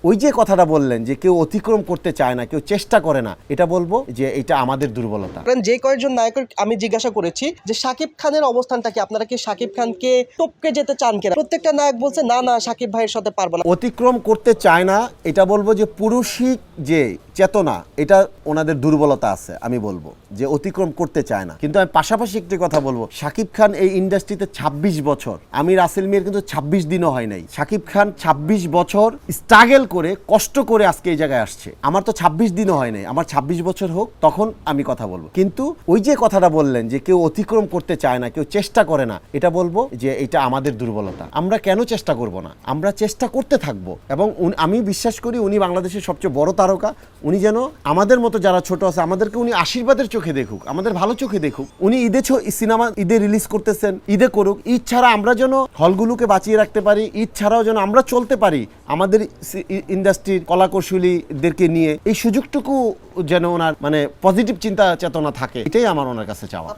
ওই যে কথাটা বললেন যে কেউ অতিক্রম করতে চায় না, কেউ চেষ্টা করে না, এটা বলবো যে এটা আমাদের দুর্বলতা। যে কয়েকজন নায়কের আমি জিজ্ঞাসা করেছি যে শাকিব খানের অবস্থানটা কি, আপনারা কি শাকিব খানকে টপকে যেতে চান কিনা? প্রত্যেকটা নায়ক বলছে না না শাকিব ভাইয়ের সাথে পারবো না। অতিক্রম করতে চায় না, এটা বলবো যে পুরুষিক যে চেতনা, এটা ওনাদের দুর্বলতা আছে। আমি বলবো যে অতিক্রম করতে চায় না। কিন্তু আমি পাশাপাশি একটি কথা বলবো, শাকিব খান এই ইন্ডাস্ট্রিতে ২৬ বছর, আমি রাসেল মিয়ার কিন্তু ২৬ দিনও হয় নাই। শাকিব খান ২৬ বছর স্ট্রাগল করে, কষ্ট করে আজকে এই জায়গায় আসছে। আমার তো ২৬ দিনও হয় নাই, আমার ২৬ বছর হোক, তখন আমি কথা বলবো। কিন্তু ওই যে কথাটা বললেন যে কেউ অতিক্রম করতে চায় না, কেউ চেষ্টা করে না, এটা বলবো যে এটা আমাদের দুর্বলতা। আমরা কেন চেষ্টা করব না? আমরা চেষ্টা করতে থাকবো। এবং আমি বিশ্বাস করি উনি বাংলাদেশের সবচেয়ে বড় তারকা। উনি যেন আমাদের মতো যারা ছোট আছে, আমাদেরকে উনি আশীর্বাদের চোখে দেখুক, আমাদের ভালো চোখে দেখুক। উনি সিনেমা ঈদে রিলিজ করতেছেন, ঈদে করুক। ঈদ ছাড়া আমরা যেন হলগুলোকে বাঁচিয়ে রাখতে পারি, ঈদ ছাড়াও যেন আমরা চলতে পারি আমাদের ইন্ডাস্ট্রির কলাকৌশলীদেরকে নিয়ে, এই সুযোগটুকু যেন ওনার পজিটিভ চিন্তা চেতনা থাকে, এটাই আমার ওনার কাছে চাওয়া।